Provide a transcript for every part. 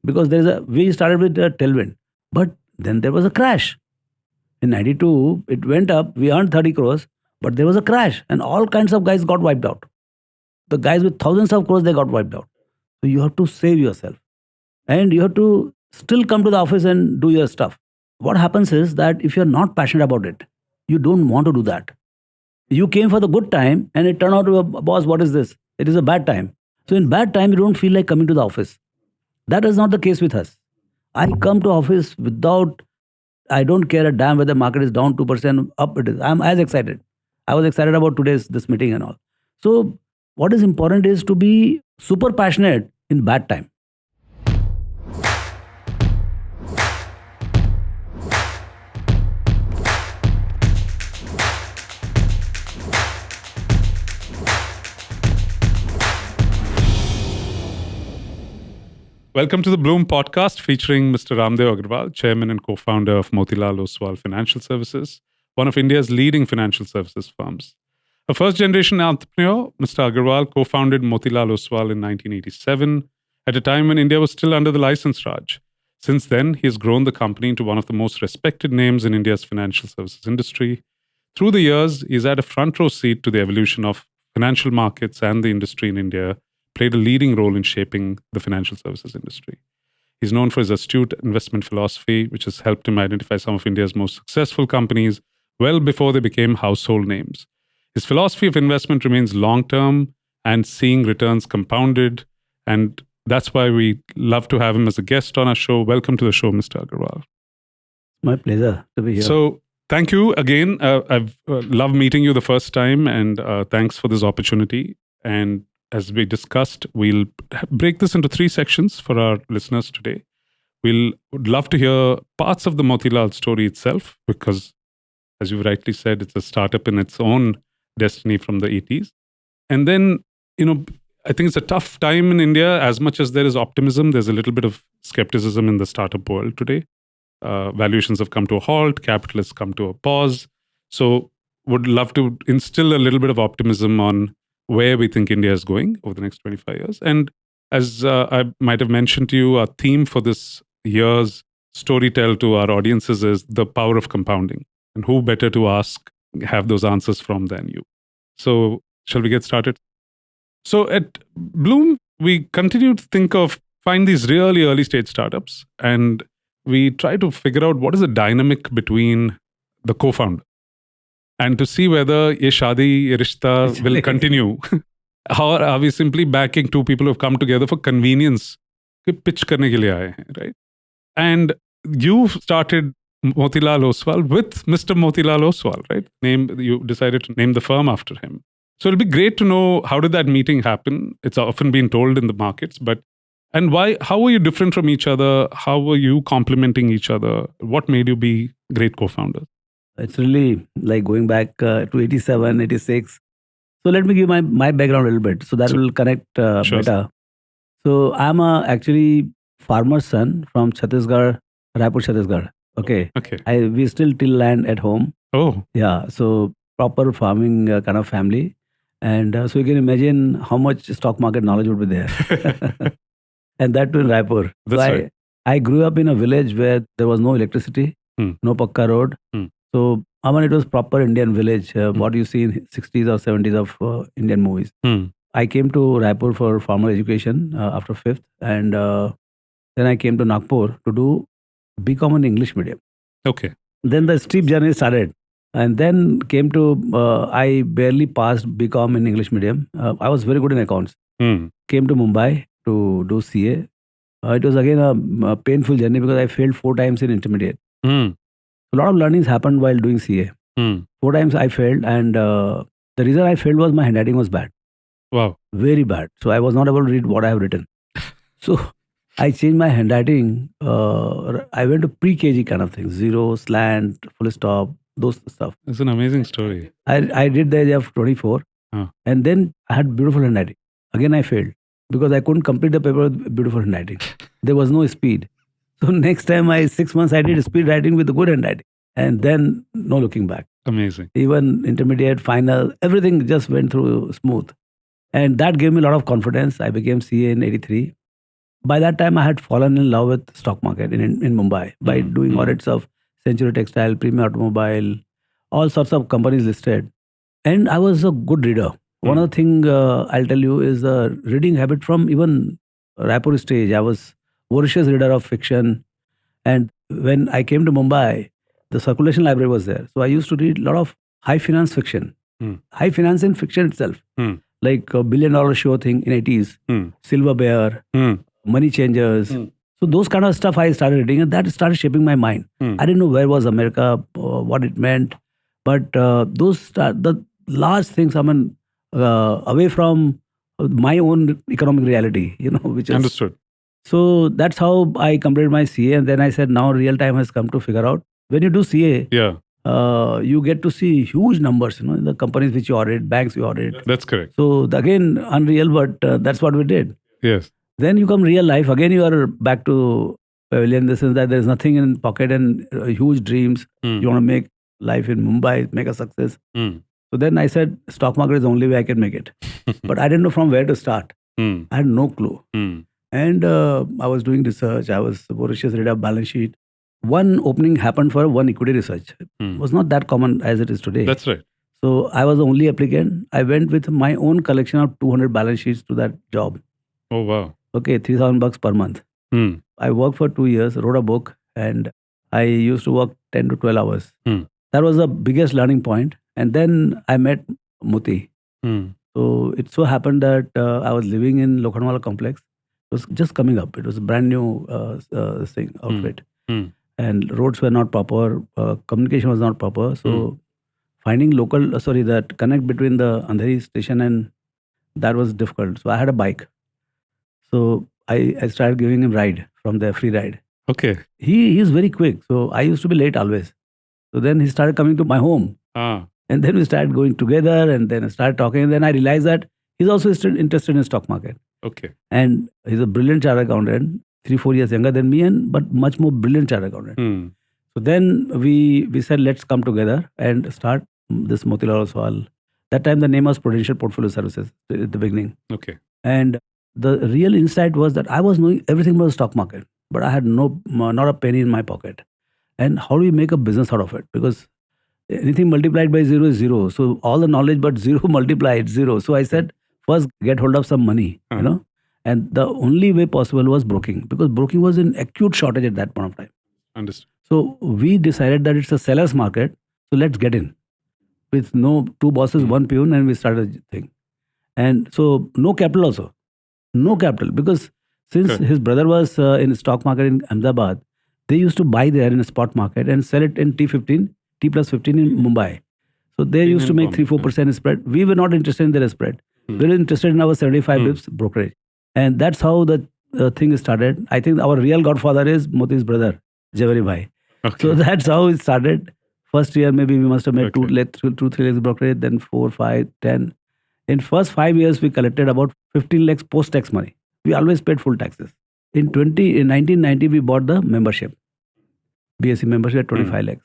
because we started with a tailwind, but then there was a crash. In 92, it went up, we earned 30 crores, but there was a crash and all kinds of guys got wiped out. The guys with thousands of crores, they got wiped out. So you have to save yourself and you have to still come to the office and do your stuff. What happens is that if you're not passionate about it, you don't want to do that. You came for the good time and it turned out to a boss, what is this? It is a bad time. So in bad time, you don't feel like coming to the office. That is not the case with us. I come to office without, I don't care a damn whether market is down 2%, up it is. I'm as excited. I was excited about this meeting and all. So what is important is to be super passionate in bad time. Welcome to the Blume Podcast featuring Mr. Raamdeo Agrawal, Chairman and co-founder of Motilal Oswal Financial Services, one of India's leading financial services firms. A first-generation entrepreneur, Mr. Agrawal co-founded Motilal Oswal in 1987 at a time when India was still under the license Raj. Since then, he has grown the company into one of the most respected names in India's financial services industry. Through the years, he's had a front row seat to the evolution of financial markets and the industry in India, played a leading role in shaping the financial services industry. He's known for his astute investment philosophy, which has helped him identify some of India's most successful companies well before they became household names. His philosophy of investment remains long-term and seeing returns compounded, and that's why we love to have him as a guest on our show. Welcome to the show, Mr. Agrawal. My pleasure to be here. So, thank you again. I've loved meeting you the first time, and thanks for this opportunity. And as we discussed, we'll break this into 3 sections for our listeners today. Would love to hear parts of the Motilal story itself, because, as you rightly said, it's a startup in its own destiny from the 80s. And then, I think it's a tough time in India. As much as there is optimism, there's a little bit of skepticism in the startup world today. Valuations have come to a halt, capital has come to a pause. So would love to instill a little bit of optimism on where we think India is going over the next 25 years. And as I might have mentioned to you, our theme for this year's storytell to our audiences is the power of compounding. And who better to have those answers from than you. So shall we get started? So at Blume, we continue to find these really early stage startups, and we try to figure out what is the dynamic between the co-founder and to see whether ye shadi, ye rishta will continue. Or are we simply backing 2 people who have come together for convenience? Pitch karne ke liye aaye hain, right? And you started Motilal Oswal with Mr. Motilal Oswal, right? You decided to name the firm after him. So it'll be great to know, how did that meeting happen? It's often been told in the markets, and why? How were you different from each other? How were you complementing each other? What made you be great co-founders? It's really like going back to 87, 86. So let me give my background a little bit so that will connect Sure. better. So I'm actually farmer's son from Chhattisgarh, Raipur, Chhattisgarh. Okay. We still till land at home. Oh. Yeah. So proper farming kind of family. And so you can imagine how much stock market knowledge would be there. And that too in Raipur. That's So right. I grew up in a village where there was no electricity, no pakka road. So it was proper Indian village, what you see in 60s or 70s of Indian movies. I came to Raipur for formal education after 5th, and then I came to Nagpur to do BCom in English medium. Okay. Then the steep journey started, and then came to, I barely passed BCom in English medium. I was very good in accounts. Came to Mumbai to do CA. It was again a painful journey because I failed 4 times in intermediate. A lot of learnings happened while doing CA. 4 times I failed, and the reason I failed was my handwriting was bad. Wow. Very bad. So I was not able to read what I have written. So I changed my handwriting. I went to pre-KG kind of things, zero, slant, full stop, those stuff. It's an amazing story. I did the age of 24, and then I had beautiful handwriting. Again, I failed because I couldn't complete the paper with beautiful handwriting. There was no speed. So next time 6 months I did speed writing with a good handwriting, and then no looking back. Amazing. Even intermediate, final, everything just went through smooth. And that gave me a lot of confidence. I became CA in 83. By that time, I had fallen in love with stock market in Mumbai by doing audits of Century Textile, Premium Automobile, all sorts of companies listed. And I was a good reader. One of the thing I'll tell you is the reading habit from even Raipur stage. I was voracious reader of fiction. And when I came to Mumbai, the circulation library was there. So I used to read a lot of high finance fiction. High finance in fiction itself. Like a $1 billion show thing in 80s, Silver Bear, Money Changers. So those kind of stuff I started reading, and that started shaping my mind. I didn't know where was America, what it meant, but the large things, I mean, away from my own economic reality, which is Understood. So that's how I completed my CA, and then I said, now real time has come to figure out when you do CA. Yeah. You get to see huge numbers, in the companies which you audit, banks you audit. That's correct. So again, unreal, but that's what we did. Yes. Then you come real life. Again, you are back to pavilion. This is that there is nothing in pocket and huge dreams. You want to make life in Mumbai, make a success. So then I said, stock market is the only way I can make it. But I didn't know from where to start. I had no clue. And I was doing research. I was voracious reader of balance sheet. One opening happened for one equity research. It was not that common as it is today. That's right. So I was the only applicant. I went with my own collection of 200 balance sheets to that job. Oh, wow. Okay, $3,000 per month. I worked for 2 years, wrote a book, and I used to work 10 to 12 hours. That was the biggest learning point. And then I met Moti. So it so happened that I was living in Lokhandwala complex. It was just coming up. It was a brand new outfit. And roads were not proper, communication was not proper. So finding that connect between the Andheri station and that was difficult. So I had a bike. So I started giving him ride from there, free ride. Okay. He is very quick. So I used to be late always. So then he started coming to my home. And then we started going together and then I started talking. And then I realized that he's also still interested in stock market. Okay. And he's a brilliant chartered accountant, 3-4 years younger than me, but much more brilliant chartered accountant. So then we said, let's come together and start this Motilal Oswal. That time the name was Prudential Portfolio Services at the beginning. Okay. And the real insight was that I was knowing everything about the stock market, but I had not a penny in my pocket. And how do we make a business out of it? Because anything multiplied by 0 is 0. So all the knowledge but 0 multiplied 0. So I said, first get hold of some money, And the only way possible was broking, because broking was in acute shortage at that point of time. Understood. So we decided that it's a seller's market. So let's get in with no 2 bosses, 1 peon, and we started the thing. And so no capital also. No capital, because since his brother was in stock market in Ahmedabad, they used to buy there in a spot market and sell it in T plus 15 in Mumbai. So they used to make 3-4% spread. We were not interested in their spread. We were interested in our 75 bips brokerage. And that's how the thing started. I think our real godfather is Moti's brother, Javeri Bhai. Okay. So that's how it started. First year, maybe we must have made 3 lakhs brokerage, then 4, 5, 10. In first 5 years, we collected about 15 lakhs post-tax money. We always paid full taxes. In 1990, we bought the membership. BSc membership at 25 lakhs.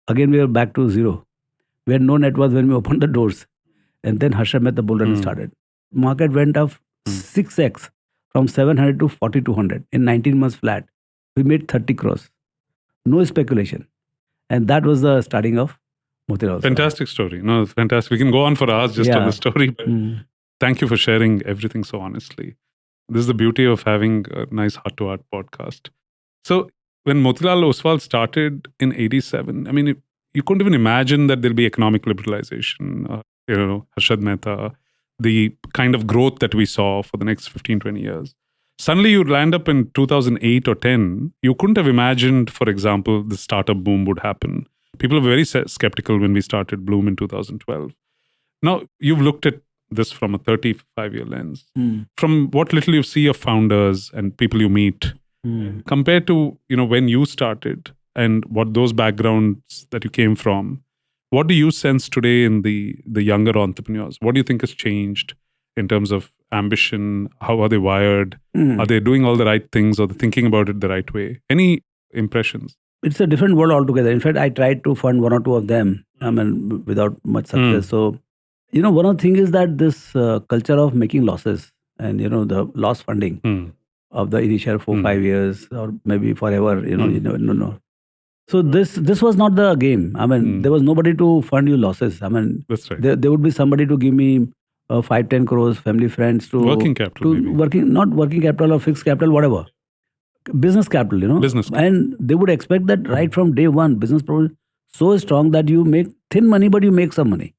Again, we were back to 0. We had no net worth when we opened the doors. And then Harsha met the bull run started. Market went up 6x from 700 to 4,200 in 19 months flat. We made 30 crores. No speculation. And that was the starting of Motilal. Fantastic story. No, it's fantastic. We can go on for hours just on the story. But thank you for sharing everything so honestly. This is the beauty of having a nice heart-to-heart podcast. So when Motilal Oswal started in 87, I mean, you couldn't even imagine that there'll be economic liberalization, Harshad Mehta, the kind of growth that we saw for the next 15, 20 years. Suddenly you land up in 2008 or 10. You couldn't have imagined, for example, the startup boom would happen. People were very skeptical when we started Blume in 2012. Now, you've looked at this from a 35-year lens. From what little you see of founders and people you meet, compared to when you started and what those backgrounds that you came from, what do you sense today in the younger entrepreneurs? What do you think has changed in terms of ambition? How are they wired? Are they doing all the right things? Are they thinking about it the right way? Any impressions? It's a different world altogether. In fact, I tried to fund 1 or 2 of them, without much success. So, one of the things is that this culture of making losses and, the loss funding, of the initial 4-5 years, or maybe forever. You never know. So Right. this was not the game. I mean, there was nobody to fund your losses. I mean, That's right. there would be somebody to give me 5-10 crores, family friends to Working capital, maybe. not working capital or fixed capital, whatever. Business capital. Business capital. And they would expect that right from day one, business problem so strong that you make thin money, but you make some money.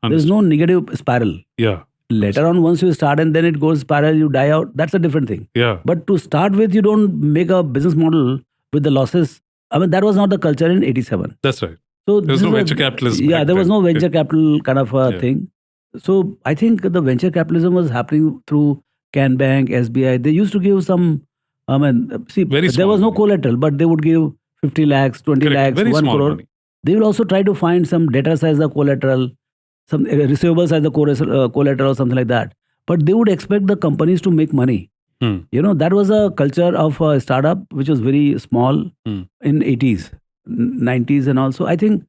There's no negative spiral. Yeah. Later on, once you start and then it goes spiral, you die out. That's a different thing. Yeah. But to start with, you don't make a business model with the losses. I mean, that was not the culture in 87. That's right. So There was no venture capitalism. Yeah, back there was then. no venture capital kind of thing. So I think the venture capitalism was happening through Can Bank, SBI. They used to give some, I mean, see, Very there small was no money. collateral, but they would give 50 lakhs, 20 Correct. lakhs, Very 1 small crore. money. They will also try to find some debtors as the collateral, some receivables as the collateral or something like that. But they would expect the companies to make money. That was a culture of a startup which was very small in 80s, 90s, and also I think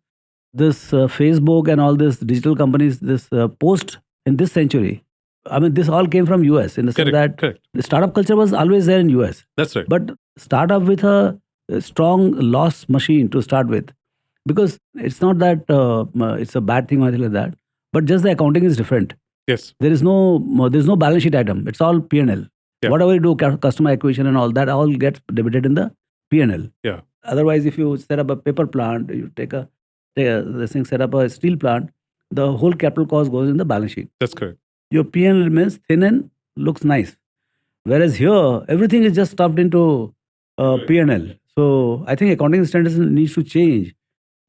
this Facebook and all these digital companies, this post in this century, I mean, this all came from US in the sense that Correct. the startup culture was always there in US. That's right. But startup with a strong loss machine to start with, because it's not that it's a bad thing or anything like that, but just the accounting is different. Yes. There's no balance sheet item. It's all P&L. Yeah. Whatever you do, customer acquisition and all that, all gets debited in the P&L. Yeah. Otherwise, if you set up a paper plant, you set up a steel plant, the whole capital cost goes in the balance sheet. That's correct. Your P&L remains thin and looks nice. Whereas here, everything is just stuffed into P&L. So I think accounting standards needs to change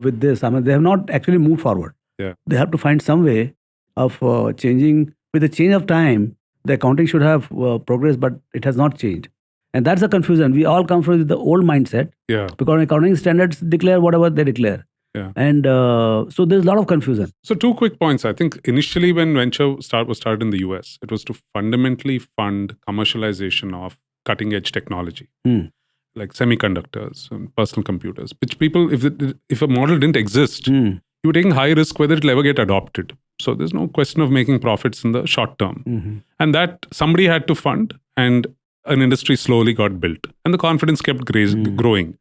with this. I mean, they have not actually moved forward. Yeah. They have to find some way of changing. With the change of time, the accounting should have progressed, but it has not changed. And that's a confusion. We all come from the old mindset Yeah. because accounting standards declare whatever they declare. Yeah. And so there's a lot of confusion. So 2 quick points. I think initially when venture was started in the US, it was to fundamentally fund commercialization of cutting edge technology, like semiconductors and personal computers, which people, if a model didn't exist, you were taking high risk whether it'll ever get adopted. So there's no question of making profits in the short term. And that somebody had to fund, and an industry slowly got built. And the confidence kept growing.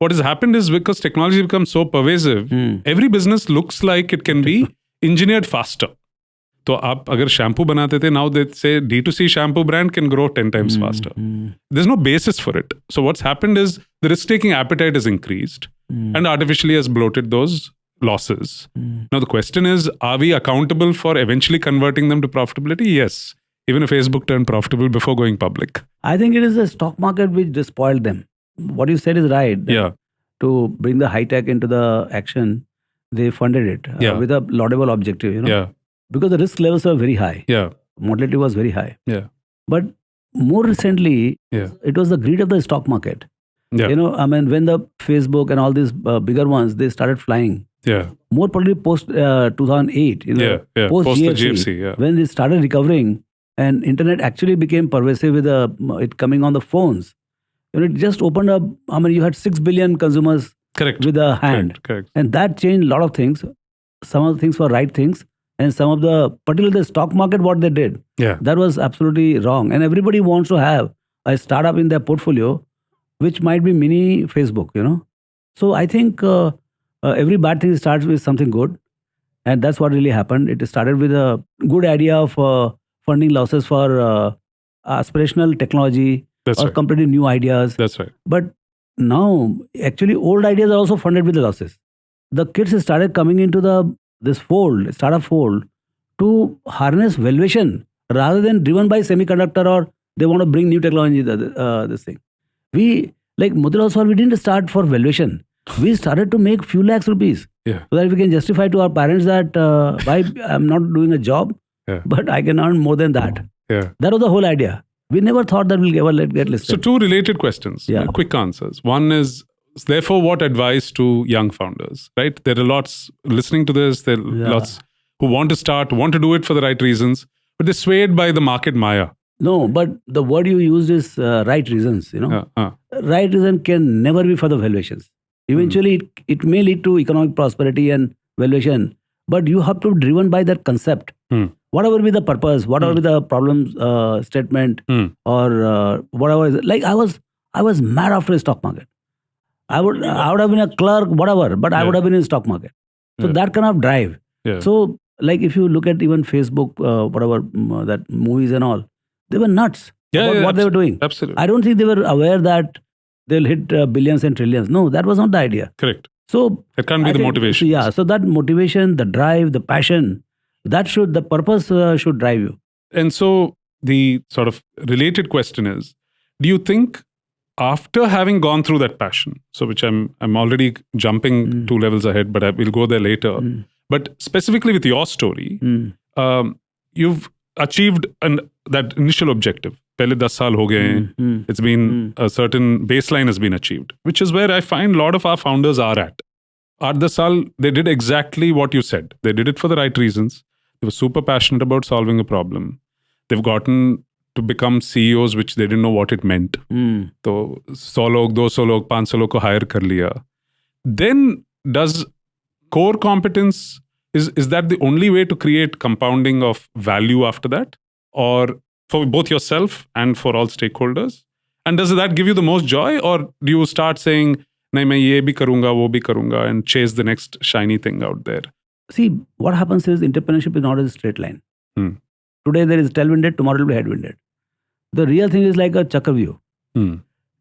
What has happened is because technology becomes so pervasive, every business looks like it can be engineered faster. So आप अगर shampoo बनाते थे, now they say D2C shampoo brand can grow 10 times faster. There's no basis for it. So what's happened is the risk-taking appetite has increased and artificially has bloated those losses. Now the question is, are we accountable for eventually converting them to profitability? Yes. Even if Facebook turned profitable before going public. I think it is the stock market which just spoiled them. What you said is right. Yeah. To bring the high tech into the action, they funded it with a laudable objective, Yeah. because the risk levels were very high. Yeah. Mortality was very high. Yeah. But more recently, it was the greed of the stock market. Yeah. I mean, when the Facebook and all these bigger ones, they started flying. Yeah. More probably post 2008, post the GFC, GFC, when it started recovering and internet actually became pervasive with it coming on the phones. It just opened up. I mean, you had 6 billion consumers Correct. with a hand. Correct. And that changed a lot of things. Some of the things were right things. And some of particularly the stock market, what they did, that was absolutely wrong. And everybody wants to have a startup in their portfolio, which might be mini Facebook, So I think every bad thing starts with something good. And that's what really happened. It started with a good idea of funding losses for aspirational technology or completely new ideas. That's right. But now, actually, old ideas are also funded with the losses. The kids started coming into this startup fold, to harness valuation rather than driven by semiconductor or they want to bring new technology. This thing, we like Motilal Oswal, we didn't start for valuation. We started to make few lakhs rupees so that we can justify to our parents that why I'm not doing a job, but I can earn more than that. Yeah, that was the whole idea. We never thought that we'll ever get listed. So 2 related questions, quick answers. One is, therefore, what advice to young founders, right? There are lots listening to this. There are lots who want to start, want to do it for the right reasons, but they're swayed by the market maya. No, but the word you used is right reasons, Right reason can never be for the valuations. Eventually, it may lead to economic prosperity and valuation, but you have to be driven by that concept. whatever be the purpose, whatever be the problem statement, or whatever is it. Like I was mad after the stock market. I would have been a clerk, whatever, but I would have been in stock market. So that kind of drive. Yeah. So like if you look at even Facebook, whatever that movies and all, they were nuts about what they were doing. Absolutely. I don't think they were aware that they'll hit billions and trillions. No, that was not the idea. Correct. So It can't be I the think- motivation. Yeah. So that motivation, the drive, the passion, the purpose should drive you. And so the sort of related question is, do you think after having gone through that passion, so which I'm already jumping 2 levels ahead, but I will go there later. But specifically with your story, you've achieved that initial objective. Pehle 10 saal ho gaye hain. It's been a certain baseline has been achieved, which is where I find a lot of our founders are at. 8-10 saal, they did exactly what you said. They did it for the right reasons. They were super passionate about solving a problem. They've gotten to become CEOs, which they didn't know what it meant. So 100 log, 200 log, 500 log ko hire kar liya. Then does core competence, is that the only way to create compounding of value after that? Or for both yourself and for all stakeholders? And does that give you the most joy? Or do you start saying, nahi, main ye bhi karunga, wo bhi karunga, and chase the next shiny thing out there? See, what happens is entrepreneurship is not a straight line. Today there is tailwinded, tomorrow it will be headwinded. The real thing is like a chakravyuh.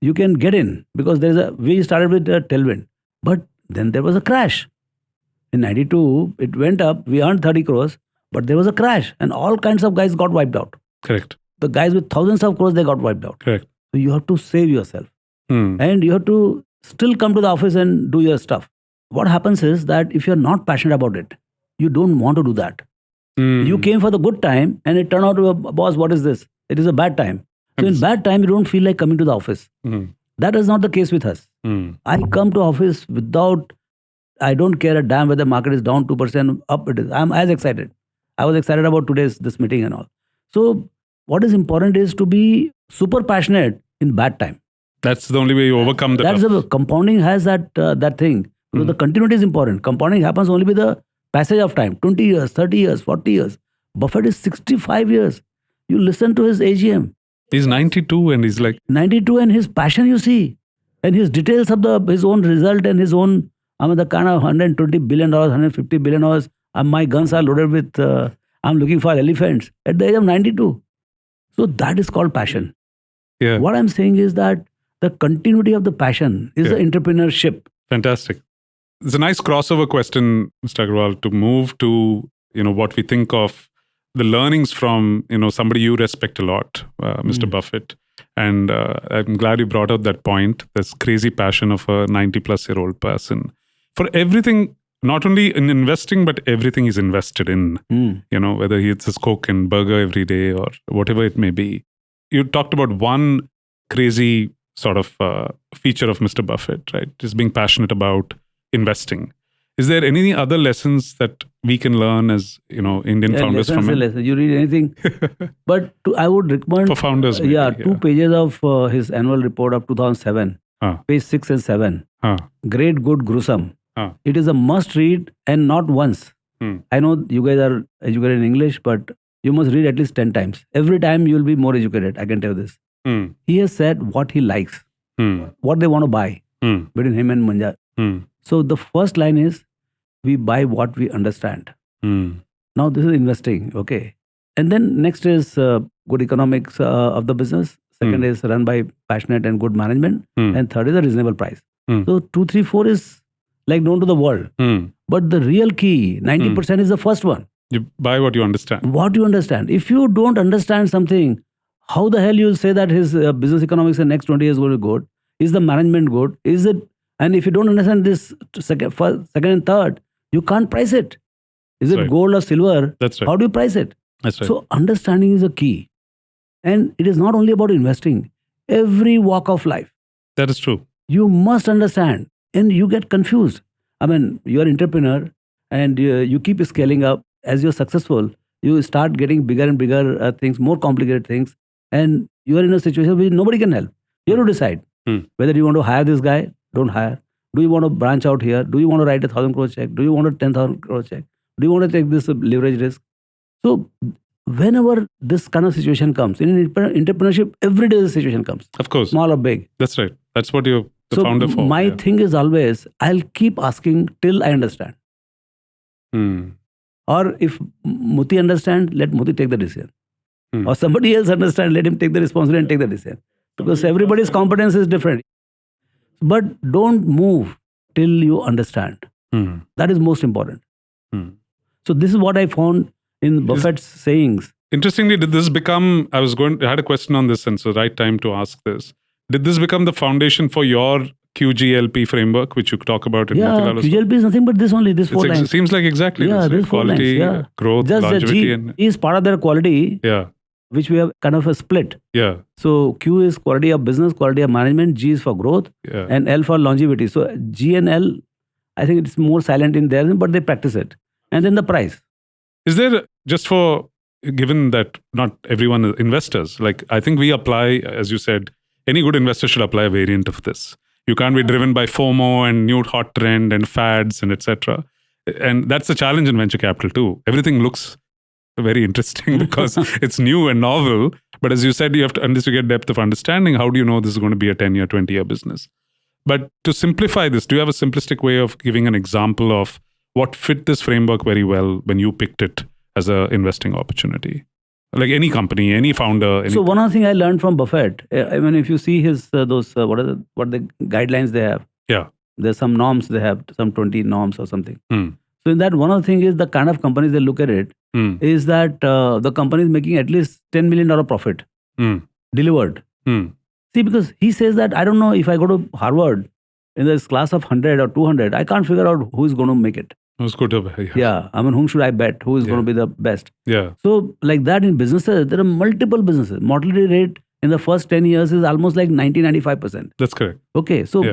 You can get in because we started with a tailwind, but then there was a crash. In 92, it went up, we earned 30 crores, but there was a crash and all kinds of guys got wiped out. Correct. The guys with thousands of crores, they got wiped out. Correct. So you have to save yourself and you have to still come to the office and do your stuff. What happens is that if you're not passionate about it, you don't want to do that. You came for the good time and it turned out to be, boss, what is this? It is a bad time. So in bad time, you don't feel like coming to the office. That is not the case with us. I come to office I don't care a damn whether the market is down 2%, up it is. I'm as excited. I was excited about this meeting and all. So what is important is to be super passionate in bad time. That's the only way you overcome the compounding has that thing. So the continuity is important. Compounding happens only with the passage of time. 20 years, 30 years, 40 years. Buffett is 65 years. You listen to his AGM. He's 92 and he's like... 92 and his passion you see. And his details of his own result and his own, the kind of $120 billion, $150 billion, my guns are loaded with, I'm looking for elephants at the age of 92. So that is called passion. Yeah. What I'm saying is that the continuity of the passion is the entrepreneurship. Fantastic. It's a nice crossover question, Mr. Agrawal, to move to, what we think of the learnings from, somebody you respect a lot, Mr. Buffett. And I'm glad you brought up that point, this crazy passion of a 90-plus-year-old person. For everything, not only in investing, but everything he's invested in, whether he eats his Coke and burger every day or whatever it may be. You talked about one crazy sort of feature of Mr. Buffett, right? Just being passionate about investing. Is there any other lessons that we can learn as Indian founders from it? You read anything, but I would recommend for founders. Maybe, 2 pages of his annual report of 2007, page 6 and 7. Great, good, gruesome. It is a must read and not once. I know you guys are educated in English, but you must read at least 10 times. Every time you will be more educated. I can tell you this. He has said what he likes, what they want to buy between him and Manjar. So the first line is, we buy what we understand. Now this is investing, okay. And then next is good economics of the business. Second is run by passionate and good management. And third is a reasonable price. So 2, 3, 4 is like known to the world. But the real key, 90% is the first one. You buy what you understand. What you understand. If you don't understand something, how the hell you will say that his business economics in the next 20 years will be good? Is the management good? Is it? And if you don't understand this second and third, you can't price it. Is it gold or silver? That's right. How do you price it? That's right. So understanding is a key. And it is not only about investing. Every walk of life. That is true. You must understand. And you get confused. You're an entrepreneur and you keep scaling up. As you're successful, you start getting bigger and bigger things, more complicated things. And you are in a situation where nobody can help. You have to decide whether you want to hire this guy, don't hire. Do you want to branch out here? Do you want to write a 1,000 crore check? Do you want a 10,000 crore check? Do you want to take this leverage risk? So whenever this kind of situation comes in entrepreneurship, every day the situation comes, Of course. small or big. That's right. That's what you're the So founder for. my thing is always, I'll keep asking till I understand. Hmm. Or if Muti understand, let Muti take the decision. Hmm. Or somebody else understand, let him take the responsibility and take the decision. Because everybody's competence is different. But don't move till you understand. Hmm. That is most important. Hmm. So this is what I found in Buffett's sayings. Interestingly, did this become, I had a question on this, and so right time to ask this. Did this become the foundation for your QGLP framework, which you talk about in Yeah, Motilal? QGLP is nothing but this only, this four It lines. seems like exactly Yeah, this, right? this four lines. Quality, Yeah. growth, Just the longevity, G and is part of their quality, yeah, which we have kind of a split. yeah, So Q is quality of business, quality of management, G is for growth, yeah. and L for longevity. So G and L, I think it's more silent in there, but they practice it. And then the price. Is there, just for, given that not everyone is investors, like I think we apply, as you said, any good investor should apply a variant of this. You can't be driven by FOMO and new hot trend and fads and etc. And that's the challenge in venture capital too. Everything looks very interesting because it's new and novel. But as you said, you have to, unless you get depth of understanding, how do you know this is going to be a 10-year, 20-year business? But to simplify this, do you have a simplistic way of giving an example of what fit this framework very well when you picked it as an investing opportunity? Like any company, any founder. So one of the things I learned from Buffett, I mean, if you see his what the guidelines they have. Yeah. There's some norms they have, some 20 norms or something. Hmm. So in that, one of the things is the kind of companies they look at it is that the company is making at least $10 million profit delivered. See, because he says that, I don't know, if I go to Harvard in this class of 100 or 200, I can't figure out who is going to make it. Who's good to Yeah, I mean, whom should I bet? Who is going to be the best? Yeah. So like that in businesses, there are multiple businesses. Mortality rate in the first 10 years is almost like 90-95%. That's correct. Okay, so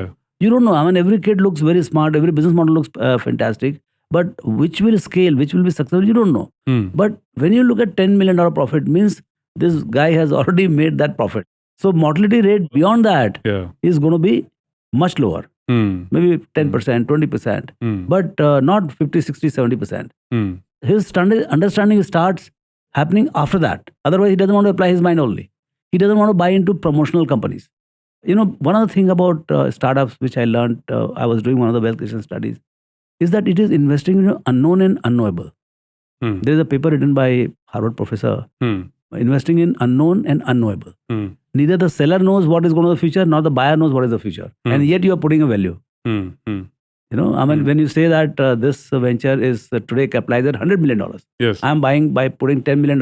you don't know. I mean, every kid looks very smart. Every business model looks fantastic. But which will scale, which will be successful, you don't know. But when you look at $10 million profit, means this guy has already made that profit. So mortality rate beyond that is going to be much lower. Maybe 10%, 20%, but not 50, 60, 70%. His understanding starts happening after that. Otherwise, he doesn't want to apply his mind only. He doesn't want to buy into promotional companies. You know, one of the things about startups, which I learned, I was doing one of the wealth creation studies, is that it is investing in unknown and unknowable. There is a paper written by Harvard professor, investing in unknown and unknowable. Neither the seller knows what is going to be the future, nor the buyer knows what is the future. And yet you are putting a value. You know, I mean, when you say that this venture is today capitalized at $100 million, yes, I'm buying by putting $10 million,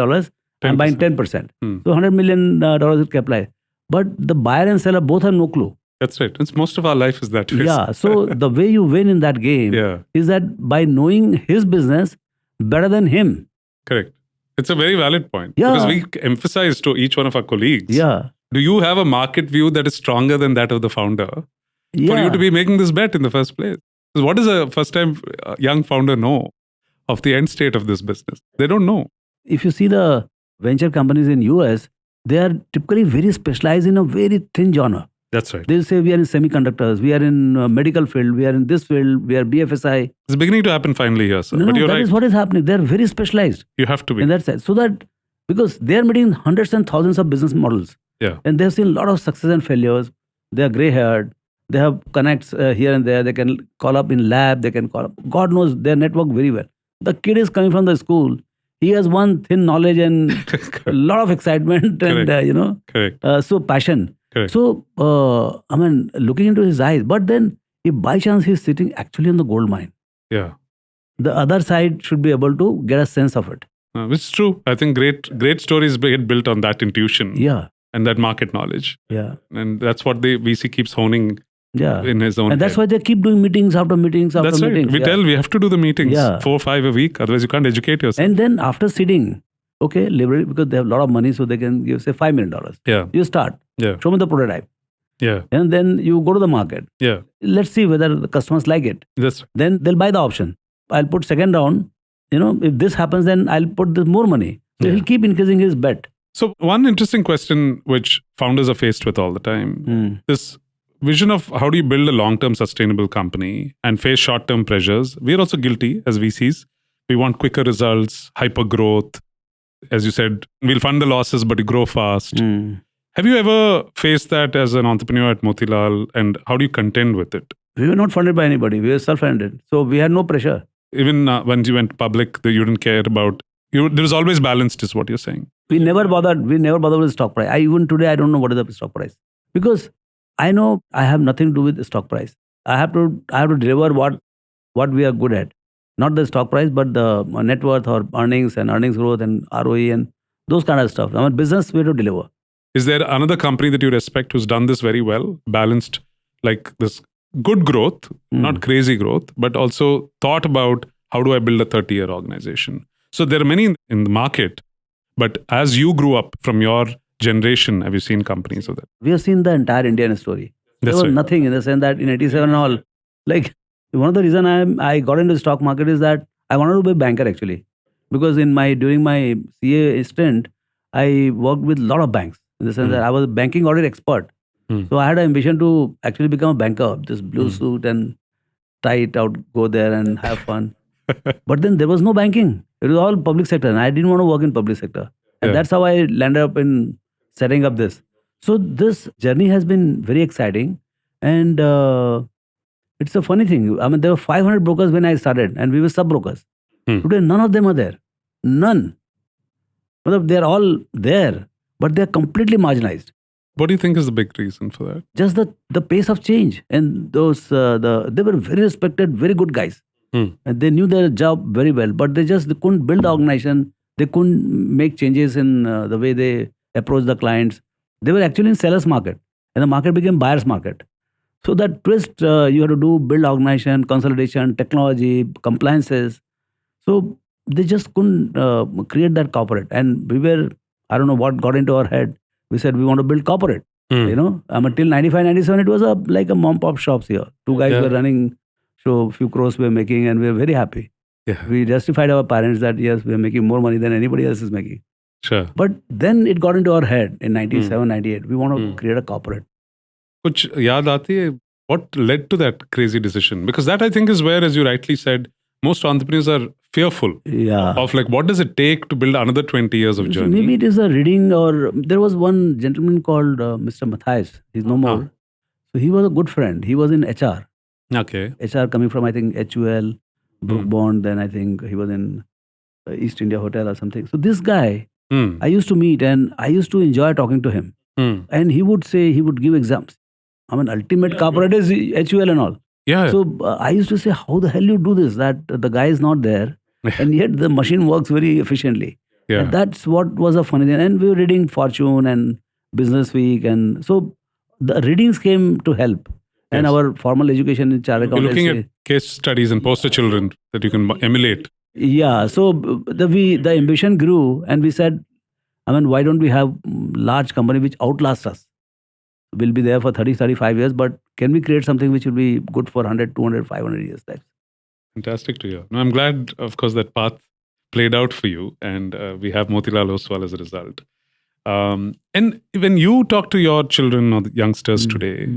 I'm buying 10%. So $100 million is capitalized. But the buyer and seller both have no clue. That's right. It's most of our life is that way. Yeah. So the way you win in that game is that by knowing his business better than him. Correct. It's a very valid point. Yeah. Because we emphasize to each one of our colleagues. Yeah. Do you have a market view that is stronger than that of the founder for you to be making this bet in the first place? Because what does a first-time young founder know of the end state of this business? They don't know. If you see the venture companies in US, they are typically very specialized in a very thin genre. That's right. They'll say we are in semiconductors, we are in medical field, we are in this field, we are BFSI. It's beginning to happen finally here, sir. No, but you're that right. is what is happening. They are very specialized. You have to be. In that sense. So that, because they are meeting hundreds and thousands of business models. Yeah. And they have seen a lot of success and failures. They are gray-haired. They have connects here and there. They can call up in lab. They can call up. God knows their network very well. The kid is coming from the school. He has one thin knowledge and a lot of excitement and, so passion. Correct. So, I mean, looking into his eyes. But then, if by chance he's sitting actually on the gold mine, Yeah. the other side should be able to get a sense of it. Which is true. I think great stories get built on that intuition and that market knowledge. Yeah. And that's what the VC keeps honing in his own And that's head. why they keep doing meetings after meetings after That's meetings. right. We have to do the meetings 4 or 5 a week. Otherwise, you can't educate yourself. And then after sitting, okay, liberally, because they have a lot of money, so they can give, say, $5 million. Yeah. You start. Yeah. Show me the prototype. Yeah. And then you go to the market. Yeah. Let's see whether the customers like it. That's right. Then they'll buy the option. I'll put second round. You know, if this happens, then I'll put this more money. So he'll keep increasing his bet. So one interesting question which founders are faced with all the time, this vision of how do you build a long-term sustainable company and face short-term pressures. We're also guilty as VCs. We want quicker results, hyper growth, as you said, we'll fund the losses, but you grow fast. Hmm. Have you ever faced that as an entrepreneur at Motilal, and how do you contend with it? We were not funded by anybody. We were self-funded. So we had no pressure. Even when you went public, you didn't care about you. There was always balanced, is what you're saying. We never bothered. We never bothered with the stock price. Even today, I don't know what is the stock price because I know I have nothing to do with the stock price. I have to deliver what we are good at, not the stock price, but the net worth or earnings and earnings growth and ROE and those kind of stuff. I mean, business we have to deliver. Is there another company that you respect who's done this very well, balanced like this good growth, not crazy growth, but also thought about how do I build a 30-year organization? So there are many in the market, but as you grew up from your generation, have you seen companies of that? We have seen the entire Indian story. There That's was right. nothing in the sense that in 87 and all, like one of the reason I got into the stock market is that I wanted to be a banker actually. Because during my CA stint, I worked with a lot of banks in the sense that I was a banking audit expert. So I had an ambition to actually become a banker, just blue suit and tie it out, go there and have fun. But then there was no banking. It was all public sector and I didn't want to work in public sector. And Yeah. that's how I landed up in setting up this. So this journey has been very exciting. And it's a funny thing. I mean, there were 500 brokers when I started and we were sub-brokers. Today, none of them are there. None. Matlab, they're all there, but they're completely marginalized. What do you think is the big reason for that? Just the pace of change. And those they were very respected, very good guys. And they knew their job very well, but they couldn't build the organization. They couldn't make changes in the way they approach the clients. They were actually in seller's market, and the market became buyer's market. So that twist you have to do, build organization, consolidation, technology, compliances. So they just couldn't create that corporate. And we were, I don't know what got into our head. We said we want to build corporate. You know, till 95, 97, it was like a mom pop shops here. Two guys were running. So few crores we were making and we were very happy. Yeah. We justified our parents that yes, we are making more money than anybody else is making. Sure. But then it got into our head in 97, 98. We want to create a corporate. Kuch yaad aati hai? What led to that crazy decision? Because that I think is where, as you rightly said, most entrepreneurs are fearful Yeah. of like, what does it take to build another 20 years of So journey? maybe it is a reading or there was one gentleman called Mr. Matthias. He's no more. So he was a good friend. He was in HR. Okay. HR coming from, I think, HUL, Brook Bond. Then I think he was in East India Hotel or something. So this guy, I used to meet and I used to enjoy talking to him. And he would say, he would give exams. I mean, ultimate corporate is HUL and all. Yeah. So I used to say, how the hell you do this? That the guy is not there. And yet the machine works very efficiently. Yeah. And that's what was a funny thing. And we were reading Fortune and Business Week. And so the readings came to help. And our formal education in chartered You're looking accountancy. at case studies and poster children that you can emulate. Yeah. So the ambition grew and we said, I mean, why don't we have large company which outlasts us? We'll be there for 30, 35 years, but can we create something which will be good for 100, 200, 500 years? That's Fantastic to hear. No, I'm glad, of course, that path played out for you, and we have Motilal Oswal as a result. And when you talk to your children or the youngsters today,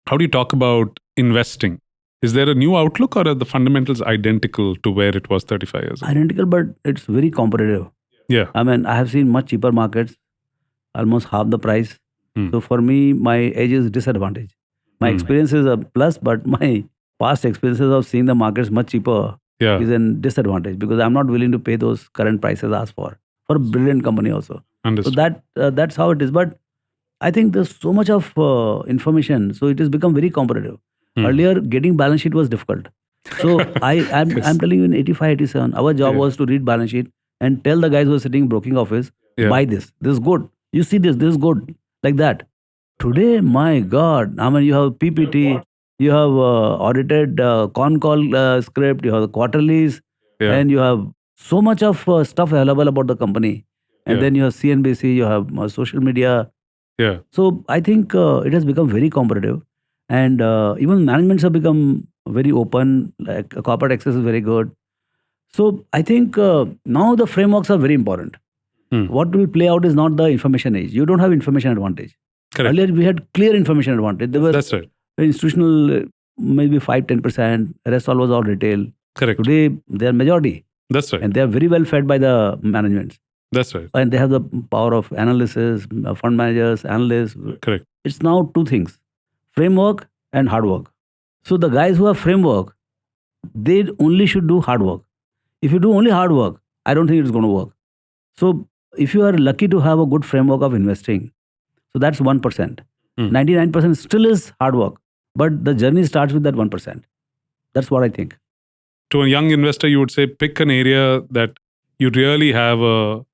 how do you talk about investing? Is there a new outlook, or are the fundamentals identical to where it was 35 years ago? identical, but it's very competitive. Yeah. I mean, I have seen much cheaper markets, almost half the price. So for me, my age is disadvantage. My experience is a plus, but my past experiences of seeing the markets much cheaper is a disadvantage because I'm not willing to pay those current prices asked for a brilliant company also. Understood. So that's how it is. But I think there's so much of information, so it has become very competitive. Earlier, getting balance sheet was difficult. So I'm telling you, in 85, 87, our job was to read balance sheet and tell the guys who are sitting in broking office, buy this. This is good. You see this is good. Like that. Today, my God, I mean, you have PPT, you have audited con call script, you have the quarterlies, and you have so much of stuff available about the company. And then you have CNBC, you have social media. Yeah. So I think it has become very competitive. And even managements have become very open, like corporate access is very good. So I think now the frameworks are very important. What will play out is not the information age. You don't have information advantage. Correct. Earlier we had clear information advantage. There were That's right. institutional maybe 5-10%. Rest all was all retail. Correct. Today they are majority. That's right. And they are very well fed by the management. That's right. And they have the power of analysis, fund managers, analysts. Correct. It's now two things: framework and hard work. So the guys who have framework, they only should do hard work. If you do only hard work, I don't think it's going to work. So if you are lucky to have a good framework of investing, so that's 1%. 99% still is hard work, but the journey starts with that 1%. That's what I think. To a young investor, you would say pick an area that you really have a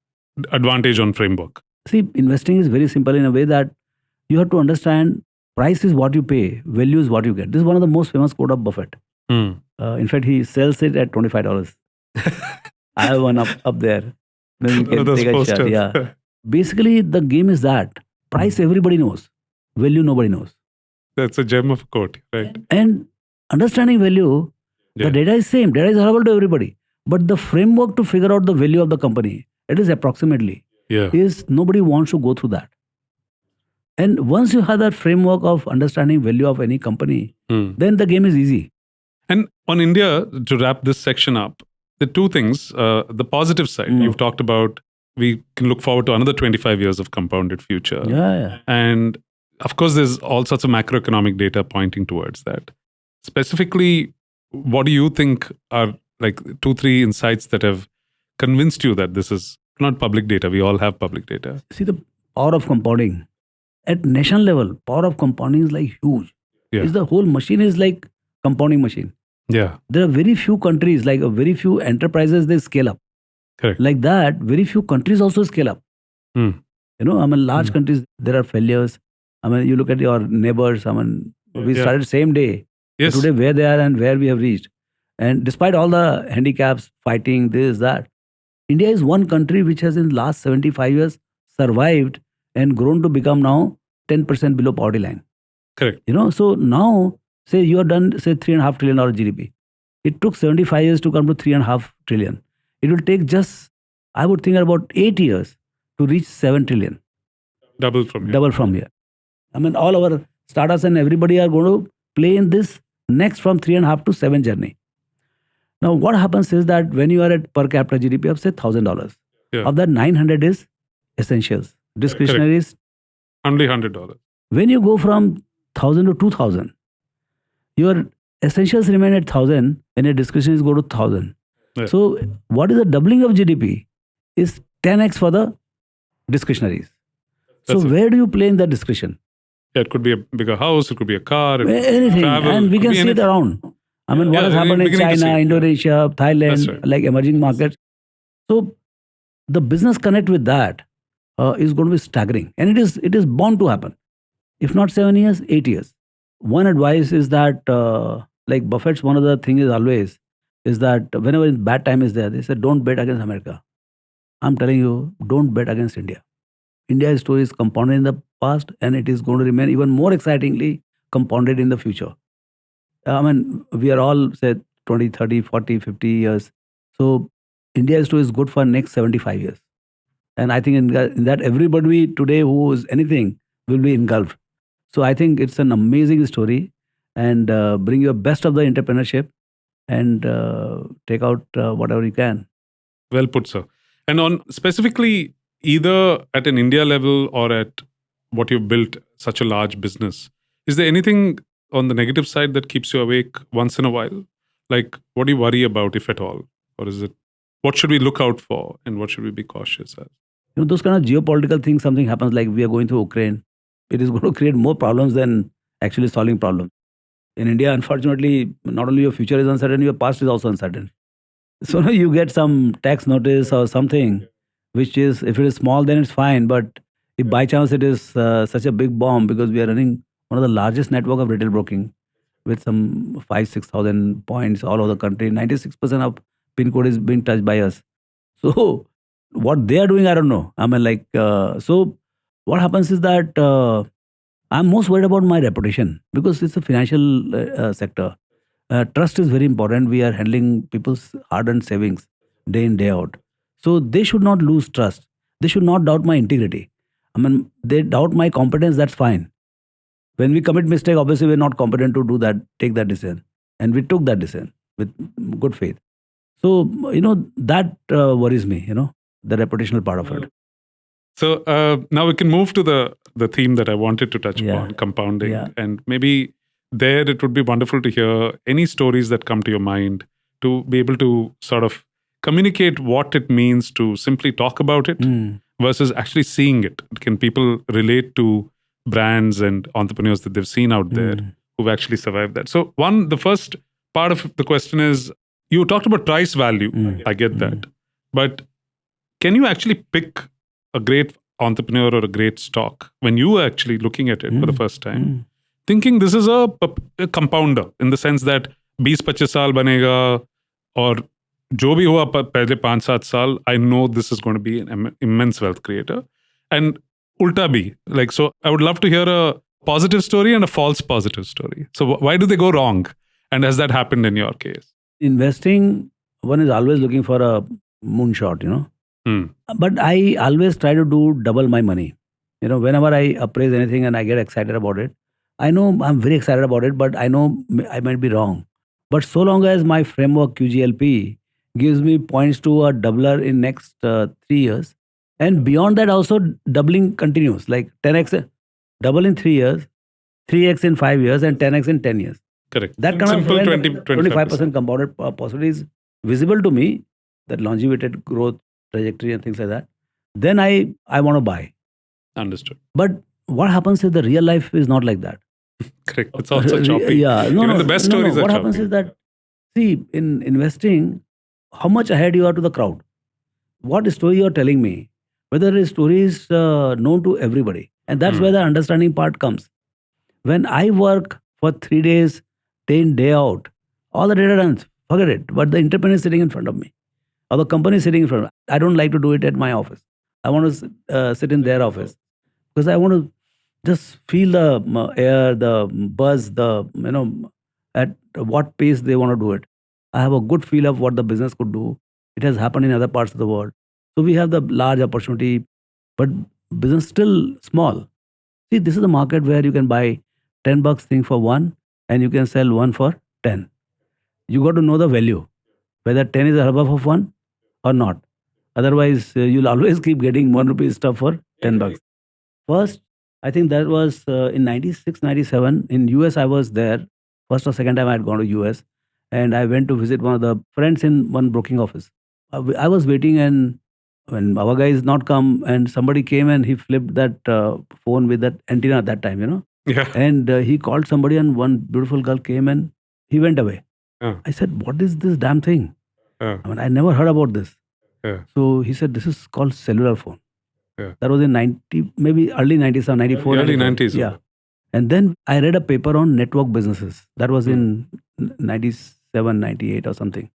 advantage on framework. See, investing is very simple in a way that you have to understand price is what you pay, value is what you get. This is one of the most famous quote of Buffett. In fact, he sells it at $25. I have one up there. Maybe you can Those take a shot. posters. Yeah. Basically, the game is that price everybody knows, value nobody knows. That's a gem of a quote, right? And understanding value, the data is same. Data is available to everybody. But the framework to figure out the value of the company, it is approximately, is nobody wants to go through that. And once you have that framework of understanding value of any company, then the game is easy. And on India, to wrap this section up, the two things, the positive side, you've talked about, we can look forward to another 25 years of compounded future. Yeah. And of course, there's all sorts of macroeconomic data pointing towards that. Specifically, what do you think are like 2-3 insights that have convinced you that this is not public data? We all have public data. See, the power of compounding. At national level, power of compounding is like huge. Yeah. The whole machine is like compounding machine. Yeah. There are very few countries, like very few enterprises, they scale up. Correct. Like that, very few countries also scale up. You know, large countries, there are failures. You look at your neighbors. We started same day. Yes. Today, where they are and where we have reached. And despite all the handicaps, fighting, this, that, India is one country which has in the last 75 years survived and grown to become now 10% below poverty line. Correct. You know, so now, say you have done, say, $3.5 trillion GDP. It took 75 years to come to 3.5 trillion. It will take just, I would think, about 8 years to reach 7 trillion. Double from here. Double from here. All our startups and everybody are going to play in this next from 3.5 to 7 journey. Now, what happens is that when you are at per capita GDP of, say, $1,000, of that 900 is essentials. Discretionary is only $100. When you go from 1,000 to 2,000, your essentials remain at 1,000 and your discretionaries go to 1,000. Yeah. So what is the doubling of GDP is 10x for the discretionaries. So where do you play in that discretion? Yeah, it could be a bigger house, it could be a car, anything. travel, and we can see it around. What has happened in China, Indonesia, Thailand, like emerging markets. So the business connect with that is going to be staggering. And it is bound to happen. If not 7 years, 8 years. One advice is that, like Buffett's one of the things is always, is that whenever bad time is there, they say, don't bet against America. I'm telling you, don't bet against India. India's story is compounded in the past and it is going to remain even more excitingly compounded in the future. We are all, say, 20, 30, 40, 50 years. So India's story is good for next 75 years. And I think in that everybody today who is anything will be engulfed. So I think it's an amazing story and bring your best of the entrepreneurship and take out whatever you can. Well put, sir. And on specifically either at an India level or at what you've built, such a large business, is there anything on the negative side that keeps you awake once in a while? Like, what do you worry about, if at all? Or is it, what should we look out for and what should we be cautious at? Those kind of geopolitical things, something happens like we are going through Ukraine, it is going to create more problems than actually solving problems. In India, unfortunately, not only your future is uncertain, your past is also uncertain. So now you get some tax notice or something, which is, if it is small, then it's fine. But if by chance it is such a big bomb, because we are running one of the largest network of retail broking with some 5,000-6,000 points all over the country, 96% of PIN code is being touched by us. So what they are doing, I don't know. So what happens is that I'm most worried about my reputation because it's a financial sector. Trust is very important. We are handling people's hard-earned savings day in, day out. So they should not lose trust. They should not doubt my integrity. They doubt my competence, that's fine. When we commit mistake, obviously we're not competent to do that, take that decision. And we took that decision with good faith. So, that worries me, the reputational part of it. So now we can move to the theme that I wanted to touch upon, compounding. Yeah. And maybe there it would be wonderful to hear any stories that come to your mind to be able to sort of communicate what it means to simply talk about it versus actually seeing it. Can people relate to brands and entrepreneurs that they've seen out there who've actually survived that? So the first part of the question is, you talked about price value. I get that. But can you actually pick a great entrepreneur or a great stock when you are actually looking at it for the first time, thinking this is a compounder in the sense that 20-25 साल बनेगा और जो भी हुआ पहले 5-7 साल, I know this is going to be an immense wealth creator. And ulta bhi, like, so I would love to hear a positive story and a false positive story. So why do they go wrong? And has that happened in your case? Investing, one is always looking for a moonshot, But I always try to do double my money. Whenever I appraise anything and I get excited about it, I know I'm very excited about it, but I know I might be wrong. But so long as my framework QGLP gives me points to a doubler in next 3 years, and beyond that also doubling continues, like 10x, double in 3 years, 3x in 5 years, and 10x in 10 years. Correct. That kind Simple of 25% compounded possibility is visible to me, that longevity, growth, trajectory and things like that. Then I want to buy. Understood. But what happens is the real life is not like that. Correct. It's also choppy. Yeah. Even the best stories are What choppy. happens is that, see, in investing, how much ahead you are to the crowd. What story you are telling me, whether the story is known to everybody. And that's where the understanding part comes. When I work for 3 days, day in, day out, all the data done, forget it. But the entrepreneur is sitting in front of me. Or the company is sitting in front of me. I don't like to do it at my office. I want to sit in their office. Because I want to just feel the air, the buzz, at what pace they want to do it. I have a good feel of what the business could do. It has happened in other parts of the world. So we have the large opportunity, but business still small. See, this is a market where you can buy $10 thing for 1 and you can sell 1 for 10. You got to know the value, whether 10 is above of 1 or not. Otherwise, you'll always keep getting 1 rupee stuff for $10. First, I think that was in 96, 97. In US, I was there. First or second time I had gone to US. And I went to visit one of the friends in one broking office. I was waiting, and when our guy is not come, and somebody came and he flipped that phone with that antenna at that time, Yeah. And he called somebody, and one beautiful girl came and he went away. I said, what is this damn thing? I never heard about this. So he said, this is called cellular phone. That was in 90, maybe early 90s or 94. Early 90s. Yeah. And then I read a paper on network businesses. That was in 97, 98 or something.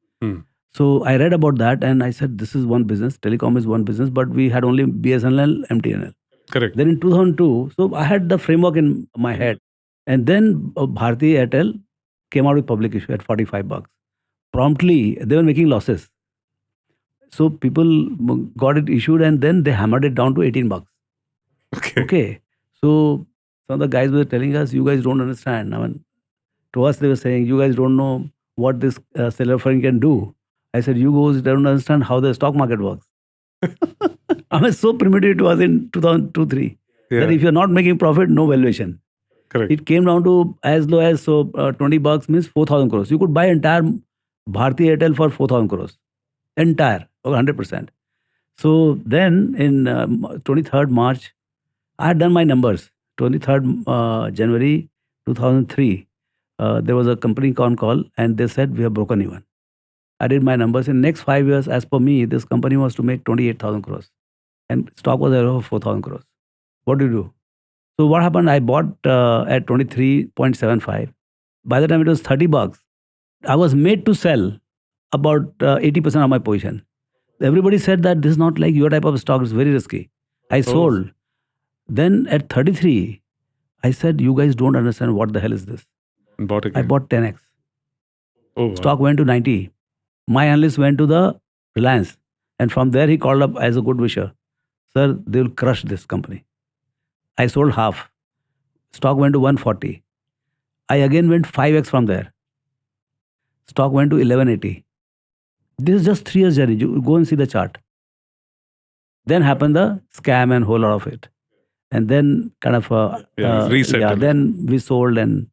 So I read about that and I said, this is one business. Telecom is one business, but we had only BSNL, MTNL. Correct. Then in 2002, so I had the framework in my head. And then Bharti Airtel came out with public issue at $45. Promptly, they were making losses. So people got it issued and then they hammered it down to $18. Okay. So some of the guys were telling us, you guys don't understand. To us, they were saying, you guys don't know what this cellular phone can do. I said, you guys don't understand how the stock market works. So primitive to us in 2002-03 that if you're not making profit, no valuation. Correct. It came down to as low as $20 means 4,000 crores. You could buy entire Bharti Airtel for 4,000 crores. Entire, 100%. So then in 23rd March, I had done my numbers. 23rd January 2003, there was a company con call and they said, we have broken even. I did my numbers. In next 5 years, as per me, this company was to make 28,000 crores. And stock was over 4,000 crores. What do you do? So what happened? I bought at 23.75. By the time it was $30, I was made to sell about 80% of my position. Everybody said that this is not like your type of stock. It's very risky. I sold. Then at 33, I said, you guys don't understand what the hell is this. And bought again. I bought 10x. Oh, wow. Stock went to 90. My analyst went to the Reliance. And from there, he called up as a good wisher. Sir, they will crush this company. I sold half. Stock went to 140. I again went 5x from there. Stock went to 1180. This is just 3 years journey. You go and see the chart. Then happened the scam and whole lot of it. And then kind of reset. yeah, then we sold and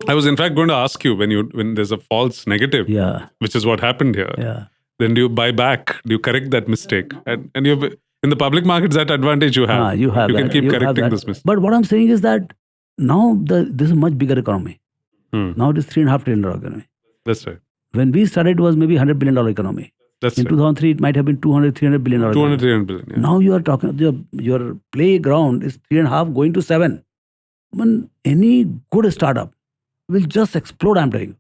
I was in fact going to ask you when there's a false negative, yeah, which is what happened here. yeah. Then do you buy back? Do you correct that mistake? And you in the public markets, that advantage you have. You have You can that. keep You have correcting that. this mistake. But what I'm saying is that now this is a much bigger economy. Now it is $3.5 trillion economy. That's right. When we started, it was maybe $100 billion economy. That's In right. 2003, it might have been 200, 300 billion. 200, 300 billion. Yeah. Now you are talking, your playground is 3.5 going to 7. When any good startup will just explode, I'm telling you.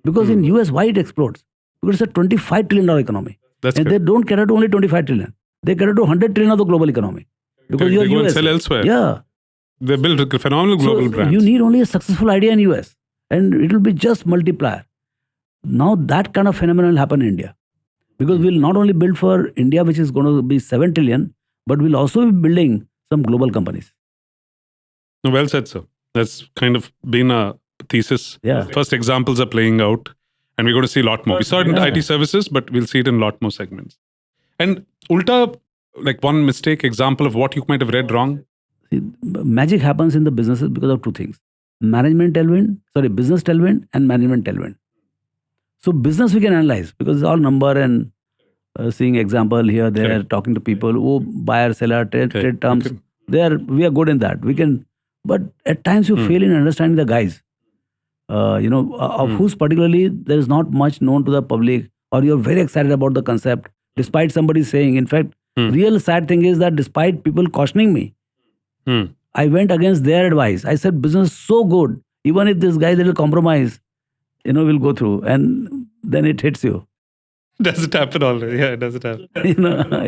Because in US, why it explodes? Because it's a $25 trillion economy. That's and correct. they don't cater to only 25 trillion. They cater to 100 trillion of the global economy. Because They you're go and US. sell elsewhere. Yeah. They build phenomenal global So brands. you need only a successful idea in US. And it will be just multiplier. Now that kind of phenomenon will happen in India. Because we'll not only build for India, which is going to be 7 trillion, but we'll also be building some global companies. No, well said, sir. That's kind of been a thesis. Yeah. First examples are playing out, and we're going to see a lot more. We saw it in Yeah. IT services, but we'll see it in a lot more segments. And Ulta, like one mistake example of what you might have read wrong. See, magic happens in the businesses because of two things. Business tailwind and management tailwind. So business we can analyze because it's all number and seeing example here, there, Correct. talking to people, buyer, seller, trade terms. Okay. We are good in that. We can, but at times you fail in understanding the guys. Of whose particularly there is not much known to the public, or you're very excited about the concept, despite somebody saying. In fact, real sad thing is that despite people cautioning me, I went against their advice. I said, business is so good. Even if this guy little compromise, will go through, and then it hits you. Does it happen already? Yeah, does it happen?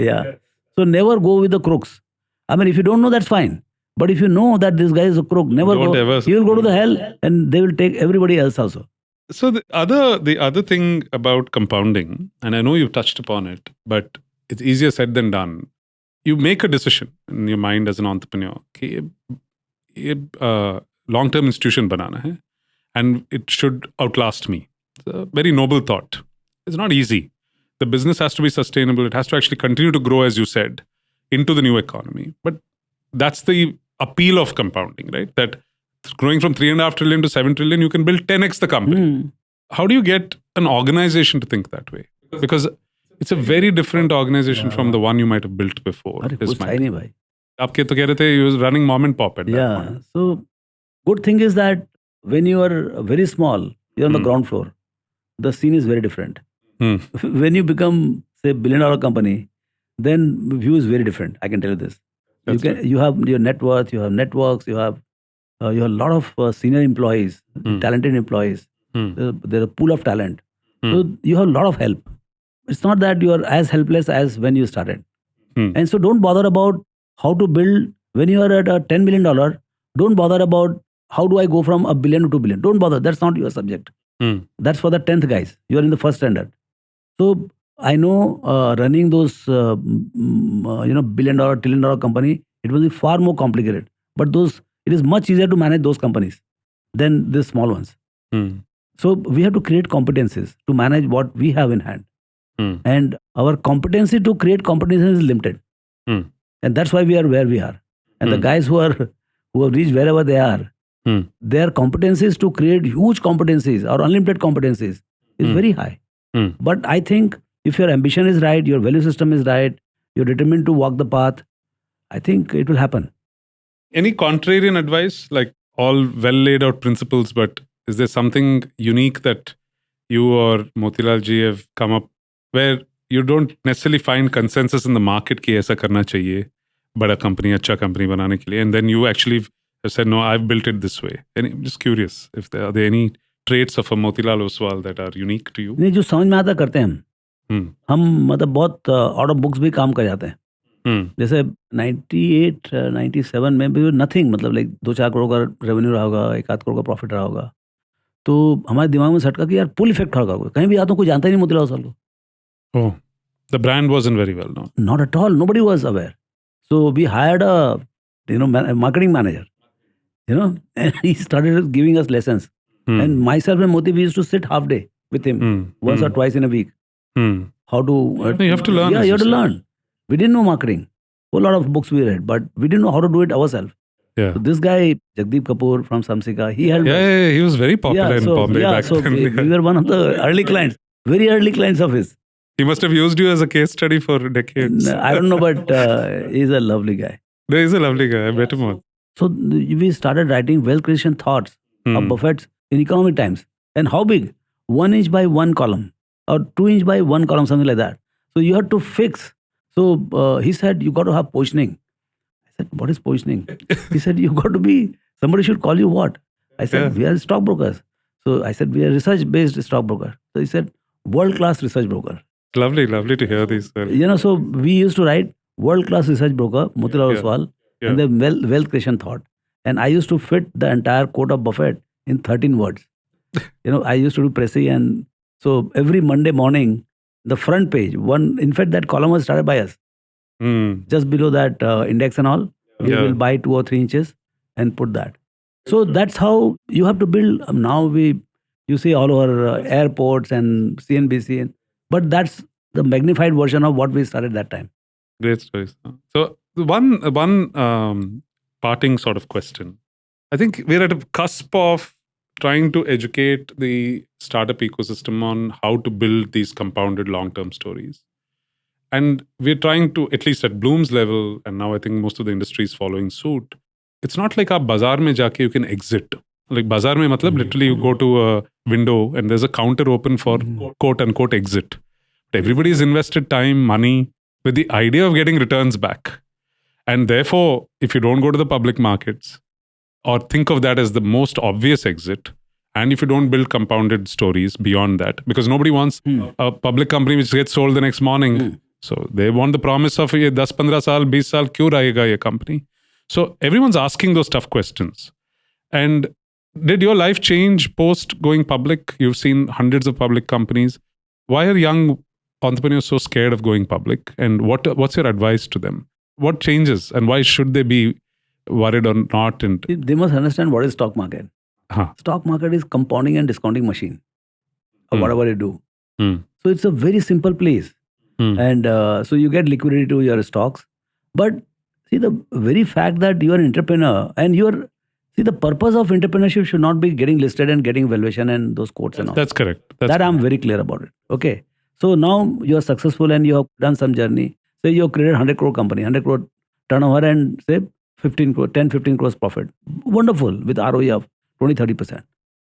Yeah. So never go with the crooks. I mean, if you don't know, that's fine. But if you know that this guy is a crook, never Don't go. ever- He will go to the hell, and they will take everybody else also. So the other thing about compounding, and I know you've touched upon it, but it's easier said than done. You make a decision in your mind as an entrepreneur. कि ये long-term institution banana hai, and it should outlast me. It's a very noble thought. It's not easy. The business has to be sustainable. It has to actually continue to grow, as you said, into the new economy. But that's the appeal of compounding, right? That growing from 3.5 trillion to 7 trillion, you can build 10x the company. How do you get an organization to think that way? Because it's a very different organization from the one you might have built before. अरे is कुछ my- है नहीं भाई. आपके तो कह रहे थे you was running mom and pop at that Yeah. point. So good thing is that when you are very small, you're on the ground floor. The scene is very different. When you become, say, $1 billion company, then view is very different. I can tell you this. You have your net worth, you have networks, you have a lot of senior employees, talented employees. There's a pool of talent. So you have a lot of help. It's not that you are as helpless as when you started. And so don't bother about how to build. When you are at a $10 million, don't bother about how do I go from $1 billion to $2 billion. Don't bother. That's not your subject. That's for the 10th guys. You are in the first standard. So I know running those $1 billion, $1 trillion company, it will be far more complicated. But it is much easier to manage those companies than the small ones. So we have to create competencies to manage what we have in hand. And our competency to create competencies is limited. And that's why we are where we are. And the guys who have reached wherever they are, their competencies to create huge competencies or unlimited competencies is very high. But I think if your ambition is right, your value system is right, you're determined to walk the path, I think it will happen. Any contrarian advice, like all well laid out principles, but is there something unique that you or Motilal ji have come up where you don't necessarily find consensus in the market कि ऐसा करना चाहिए बड़ा company अच्छा company बनाने के लिए, and then you actually have said no, I've built it this way. And I'm just curious if are there any traits of a Motilal Oswal that are unique to you? नहीं, जो समझ में आता करते हैं हम मतलब बहुत आउट ऑफ बुक्स भी काम कर जाते हैं. जैसे 98, 97 में भी नथिंग, मतलब लाइक 2-4 करोड़ का रेवेन्यू रहा होगा, 1-8 करोड़ का प्रॉफिट रहा होगा. तो हमारे दिमाग में सटका कि यार पुल इफेक्ट होगा. कहीं भी आता हूँ कोई जानता ही नहीं मोतीलाल ओसवाल को. Oh, the brand wasn't very well known. Not at all. Nobody was aware. So we hired a marketing manager. And he started giving us lessons. And myself and Moti, we used to sit half day with him once or twice in a week. How to you have to learn. Yeah, as you have to said. learn. We didn't know marketing. A lot of books we read, but we didn't know how to do it ourselves. Yeah. So this guy, Jagdeep Kapoor from Samsika, he helped us. Yeah, he was very popular in Bombay back so then. we were one of the early clients, very early clients of his. He must have used you as a case study for decades. I don't know, but he's a lovely guy. He's a lovely guy. I met him once. So we started writing wealth creation thoughts of Buffett's in economic times. And how big? 1 inch by 1 column or 2 inch by 1 column, something like that. So you have to fix. So he said, you got to have positioning. I said, what is positioning? He said, you got to be, somebody should call you what? I said, we are stockbrokers. So I said, we are research-based stockbroker. So he said, world-class research broker. Lovely to hear these. So we used to write world-class research broker, Motilal Oswal, and the wealth creation thought. And I used to fit the entire quote of Buffett in 13 words. I used to do Pressy, and so every Monday morning, the front page, in fact, that column was started by us. Just below that index and all, we will buy 2 or 3 inches and put that. So that's how you have to build. Now you see all over airports and CNBC, but that's the magnified version of what we started that time. Great stories. So one parting sort of question. I think we're at a cusp of trying to educate the startup ecosystem on how to build these compounded long-term stories. And we're trying to, at least at Blume's level, and now I think most of the industry is following suit, it's not like aap bazaar mein jaake you can exit. Like bazaar mein matlab literally you go to a window and there's a counter open for quote unquote exit. But everybody's invested time, money with the idea of getting returns back. And therefore, if you don't go to the public markets or think of that as the most obvious exit, and if you don't build compounded stories beyond that, because nobody wants a public company which gets sold the next morning. So they want the promise of 10-15 saal, 20 saal, kyun rahega ye company? So everyone's asking those tough questions. And did your life change post going public? You've seen hundreds of public companies. Why are young entrepreneurs so scared of going public? And what's your advice to them? What changes and why should they be worried or not? And they must understand what is stock market. Stock market is compounding and discounting machine or whatever you do. So it's a very simple place. And so you get liquidity to your stocks. But see, the very fact that you are an entrepreneur and the purpose of entrepreneurship should not be getting listed and getting valuation and those quotes and all. That's correct. I'm very clear about it. Okay. So now you are successful and you have done some journey. Say you have created 100 crore company, 100 crore turnover and say 10, 15 crores profit. Wonderful with ROE of 20-30%.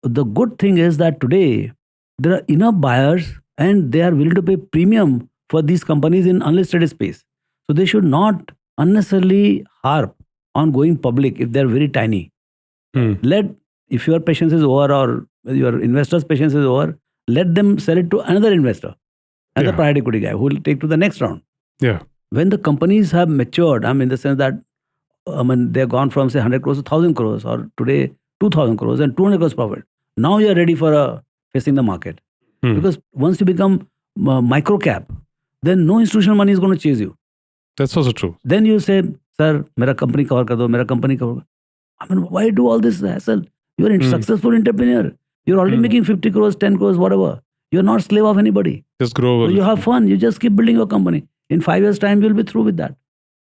The good thing is that today there are enough buyers and they are willing to pay premium for these companies in unlisted space. So they should not unnecessarily harp on going public if they're very tiny. If your patience is over or your investor's patience is over, let them sell it to another investor, another private equity guy who will take to the next round. Yeah. When the companies have matured, in the sense that they've gone from say 100 crores to 1,000 crores or today 2,000 crores and 200 crores profit. Now you are ready for facing the market. Because once you become micro cap, then no institutional money is going to chase you. That's also true. Then you say, sir, mera company cover kar do, mera company cover. Why do all this hassle? You're a successful entrepreneur. You're already making 50 crores, 10 crores, whatever. You're not slave of anybody. Just grow. So you have fun. You just keep building your company. In 5 years' time, you'll be through with that.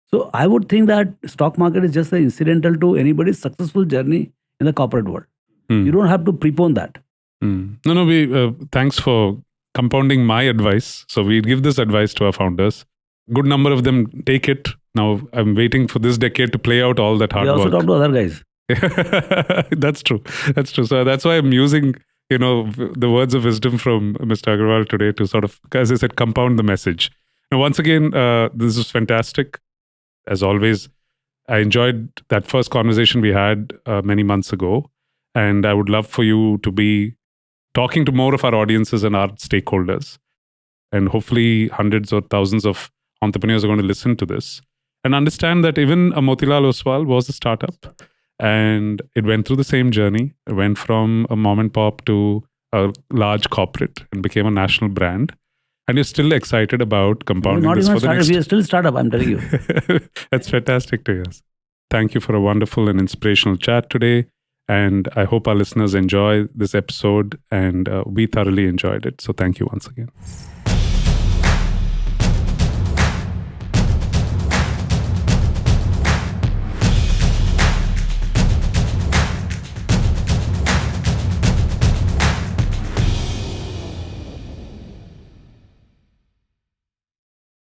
So I would think that stock market is just incidental to anybody's successful journey in the corporate world. You don't have to prepone that. No, we thanks for compounding my advice. So we give this advice to our founders. Good number of them take it. Now I'm waiting for this decade to play out all that hard work. We also talk to other guys. That's true. So that's why I'm using, the words of wisdom from Mr. Agrawal today to sort of, as I said, compound the message. Now, once again, this is fantastic. As always, I enjoyed that first conversation we had many months ago. And I would love for you to be talking to more of our audiences and our stakeholders. And hopefully hundreds or thousands of entrepreneurs are going to listen to this and understand that even a Motilal Oswal was a startup and it went through the same journey. It went from a mom and pop to a large corporate and became a national brand. And you're still excited about compounding this for the next... We are still startup, I'm telling you. That's fantastic to hear. Thank you for a wonderful and inspirational chat today. And I hope our listeners enjoy this episode and we thoroughly enjoyed it. So thank you once again.